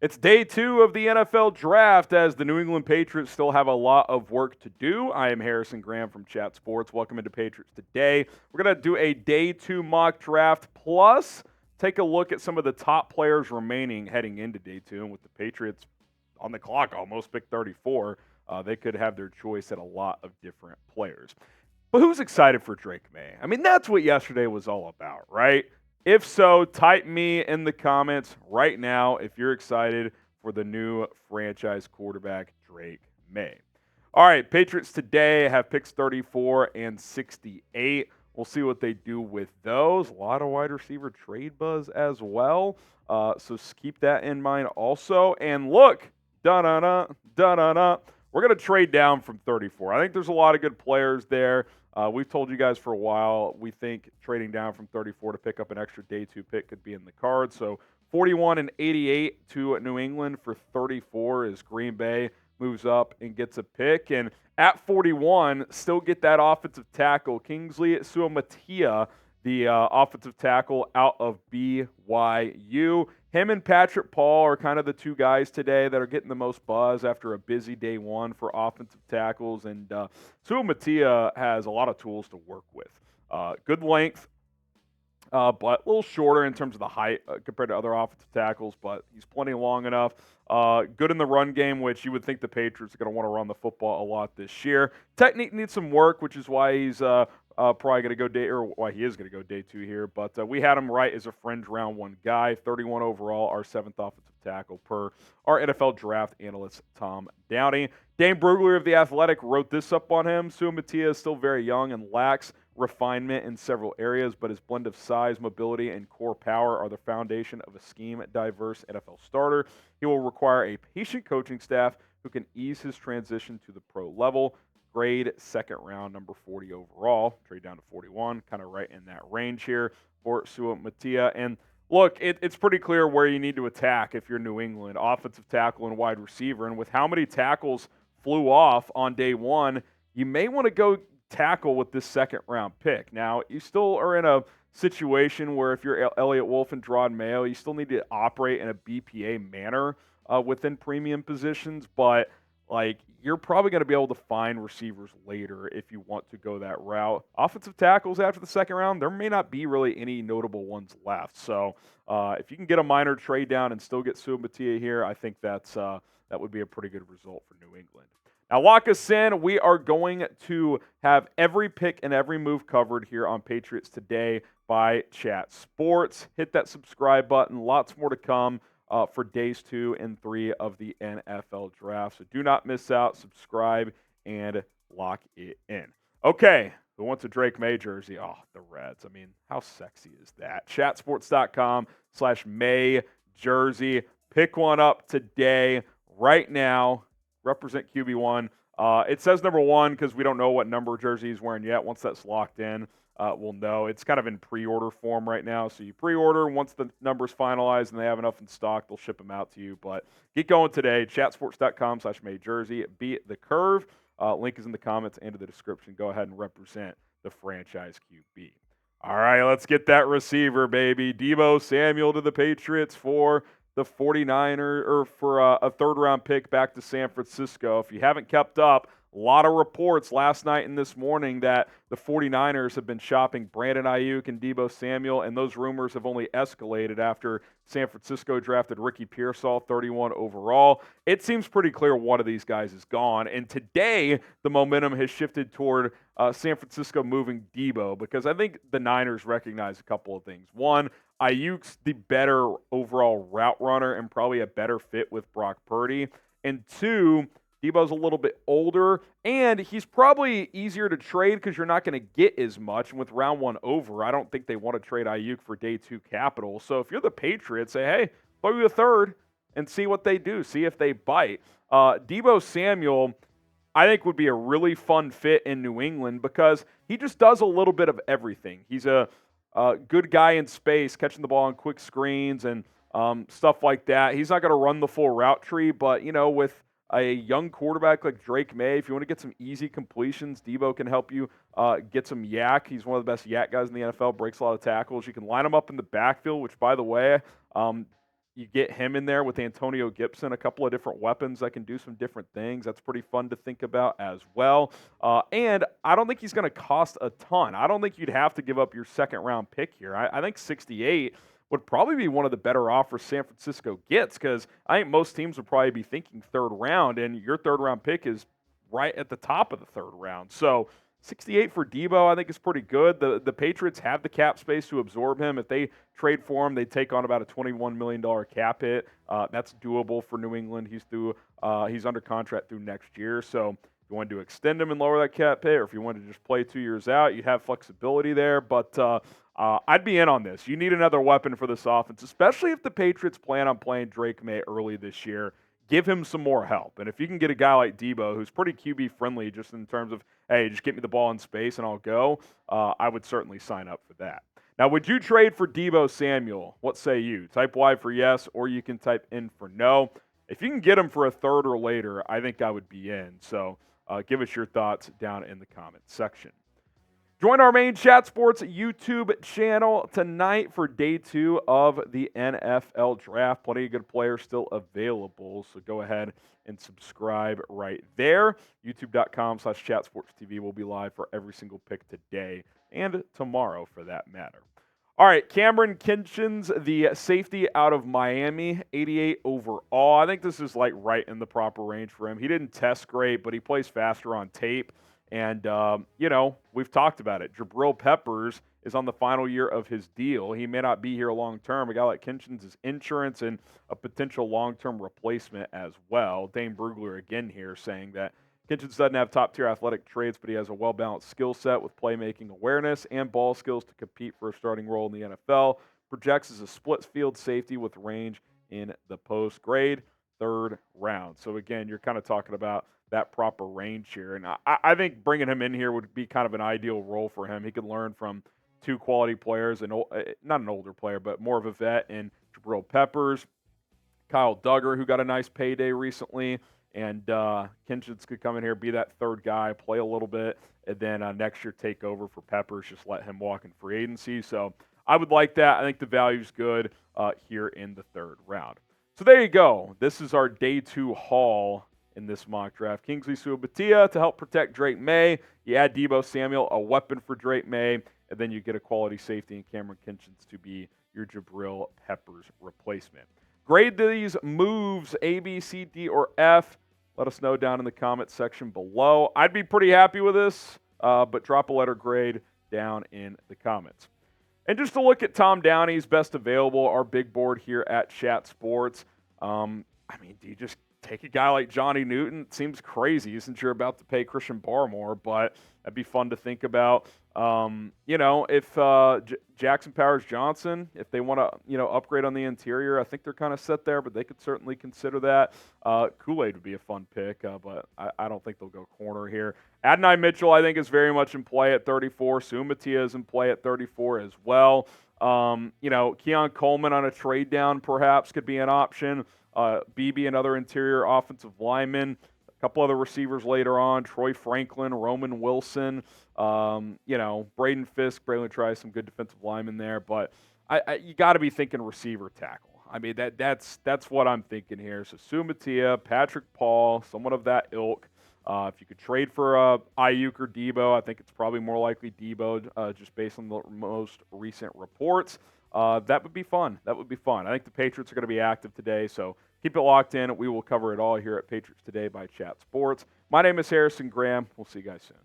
It's day 2 of the NFL Draft as the New England Patriots still have a lot of work to do. I am Harrison Graham from Chat Sports. Welcome into Patriots Today. We're going to do a day 2 mock draft plus take a look at some of the top players remaining heading into day 2. And with the Patriots on the clock almost, pick 34, they could have their choice at a lot of different players. But who's excited for Drake Maye? I mean, that's what yesterday was all about, right? If so, type me in the comments right now if you're excited for the new franchise quarterback, Drake Maye. All right, Patriots today have picks 34 and 68. We'll see what they do with those. A lot of wide receiver trade buzz as well. So keep that in mind also. And look, da-da-da, da-da-da. We're going to trade down from 34. I think there's a lot of good players there. We've told you guys for a while, we think trading down from 34 to pick up an extra day 2 pick could be in the cards. So 41 and 88 to New England for 34 as Green Bay moves up and gets a pick. And at 41, still get that offensive tackle, Kingsley Suamataia, the offensive tackle out of BYU. Him and Patrick Paul are kind of the two guys today that are getting the most buzz after a busy day 1 for offensive tackles. And Suamataia has a lot of tools to work with. Good length, but a little shorter in terms of the height compared to other offensive tackles, but he's plenty long enough. Good in the run game, which you would think the Patriots are going to want to run the football a lot this year. Technique needs some work, which is why he's probably going to go why he is going to go day 2 here. But we had him right as a fringe round 1 guy, 31 overall, our 7th offensive tackle per our NFL draft analyst, Tom Downey. Dane Brugler of The Athletic wrote this up on him. Suamataia is still very young and lacks refinement in several areas, but his blend of size, mobility, and core power are the foundation of a scheme-diverse NFL starter. He will require a patient coaching staff who can ease his transition to the pro level. Grade 2nd round, number 40 overall. Trade down to 41, kind of right in that range here for Suamataia. And look, it's pretty clear where you need to attack if you're New England. Offensive tackle and wide receiver. And with how many tackles flew off on day 1, you may want to go tackle with this 2nd round pick. Now, you still are in a situation where if you're Eliot Wolf and Jerod Mayo, you still need to operate in a BPA manner within premium positions, but you're probably going to be able to find receivers later if you want to go that route. Offensive tackles after the 2nd round, there may not be really any notable ones left. So if you can get a minor trade down and still get Suamataia here, I think that would be a pretty good result for New England. Now, lock us in. We are going to have every pick and every move covered here on Patriots Today by Chat Sports. Hit that subscribe button. Lots more to come for days 2 and 3 of the NFL Draft. So do not miss out. Subscribe and lock it in. Okay, who wants a Drake Maye jersey? Oh, the Reds. I mean, how sexy is that? Chatsports.com/May jersey. Pick one up today, right now. Represent QB1. It says number 1 because we don't know what number jersey he's wearing yet. Once that's locked in, we'll know. It's kind of in pre-order form right now. So you pre-order. Once the number's finalized and they have enough in stock, they'll ship them out to you. But get going today. Chatsports.com/May jersey. Beat the curve. Link is in the comments and in the description. Go ahead and represent the franchise QB. All right, let's get that receiver, baby. Deebo Samuel to the Patriots for the 49er, or for a 3rd round pick back to San Francisco. If you haven't kept up, a lot of reports last night and this morning that the 49ers have been shopping Brandon Ayuk and Deebo Samuel, and those rumors have only escalated after San Francisco drafted Ricky Pearsall, 31 overall. It seems pretty clear one of these guys is gone, and today the momentum has shifted toward San Francisco moving Deebo, because I think the Niners recognize a couple of things. One, Ayuk's the better overall route runner and probably a better fit with Brock Purdy. And 2, Deebo's a little bit older, and he's probably easier to trade because you're not going to get as much. And with round 1 over, I don't think they want to trade Ayuk for day 2 capital. So if you're the Patriots, say, hey, throw you a 3rd and see what they do. See if they bite. Deebo Samuel, I think, would be a really fun fit in New England because he just does a little bit of everything. He's a good guy in space, catching the ball on quick screens and stuff like that. He's not going to run the full route tree, but, with a young quarterback like Drake Maye, if you want to get some easy completions, Deebo can help you get some yak. He's one of the best yak guys in the NFL, breaks a lot of tackles. You can line him up in the backfield, which, by the way, you get him in there with Antonio Gibson, a couple of different weapons that can do some different things. That's pretty fun to think about as well. And I don't think he's going to cost a ton. I don't think you'd have to give up your second-round pick here. I think 68 would probably be one of the better offers San Francisco gets, because I think most teams would probably be thinking third round, and your third-round pick is right at the top of the third round. So 68 for Deebo, I think, is pretty good. The Patriots have the cap space to absorb him. If they trade for him, they take on about a $21 million cap hit. That's doable for New England. He's under contract through next year. So if you wanted to extend him and lower that cap hit, or if you wanted to just play 2 years out, you'd have flexibility there. But I'd be in on this. You need another weapon for this offense, especially if the Patriots plan on playing Drake Maye early this year. Give him some more help. And if you can get a guy like Deebo, who's pretty QB-friendly just in terms of, hey, just get me the ball in space and I'll go, I would certainly sign up for that. Now, would you trade for Deebo Samuel? What say you? Type Y for yes, or you can type in for no. If you can get him for a third or later, I think I would be in. So give us your thoughts down in the comments section. Join our main Chat Sports YouTube channel tonight for day 2 of the NFL Draft. Plenty of good players still available, so go ahead and subscribe right there. YouTube.com/ChatSportsTV will be live for every single pick today and tomorrow for that matter. All right, Cameron Kinchin's the safety out of Miami, 88 overall. I think this is like right in the proper range for him. He didn't test great, but he plays faster on tape. And, we've talked about it. Jabril Peppers is on the final year of his deal. He may not be here long-term. A guy like Kinchin's is insurance and a potential long-term replacement as well. Dane Brugler again here saying that Kinchin's doesn't have top-tier athletic traits, but he has a well-balanced skill set with playmaking awareness and ball skills to compete for a starting role in the NFL. Projects as a split-field safety with range in the post. Grade, third round. So, again, you're kind of talking about that proper range here. And I think bringing him in here would be kind of an ideal role for him. He could learn from 2 quality players, and not an older player, but more of a vet in Jabril Peppers, Kyle Duggar, who got a nice payday recently, and Kinchin could come in here, be that third guy, play a little bit, and then next year take over for Peppers, just let him walk in free agency. So I would like that. I think the value's good here in the third round. So there you go. This is our day 2 haul in this mock draft. Kingsley Suabatia to help protect Drake Maye. You add Deebo Samuel, a weapon for Drake Maye, and then you get a quality safety in Cameron Kinchin to be your Jabril Peppers replacement. Grade these moves A, B, C, D, or F. Let us know down in the comments section below. I'd be pretty happy with this, but drop a letter grade down in the comments. And just to look at Tom Downey's best available, our big board here at Chat Sports. Do you just take a guy like Johnny Newton? It seems crazy since you're about to pay Christian Barmore, but that'd be fun to think about. If Jackson Powers Johnson, if they want to, upgrade on the interior, I think they're kind of set there, but they could certainly consider that. Kool-Aid would be a fun pick, but I don't think they'll go corner here. Adonai Mitchell, I think, is very much in play at 34. Sumatia is in play at 34 as well. Keon Coleman on a trade down perhaps could be an option. BB, another interior offensive lineman. A couple other receivers later on. Troy Franklin, Roman Wilson. Braden Fisk. Braylon tries some good defensive linemen there. But you got to be thinking receiver tackle. That's what I'm thinking here. So Sumatia, Patrick Paul, someone of that ilk. If you could trade for Ayuk or Deebo, I think it's probably more likely Deebo, just based on the most recent reports. That would be fun. I think the Patriots are going to be active today, so keep it locked in. We will cover it all here at Patriots Today by Chat Sports. My name is Harrison Graham. We'll see you guys soon.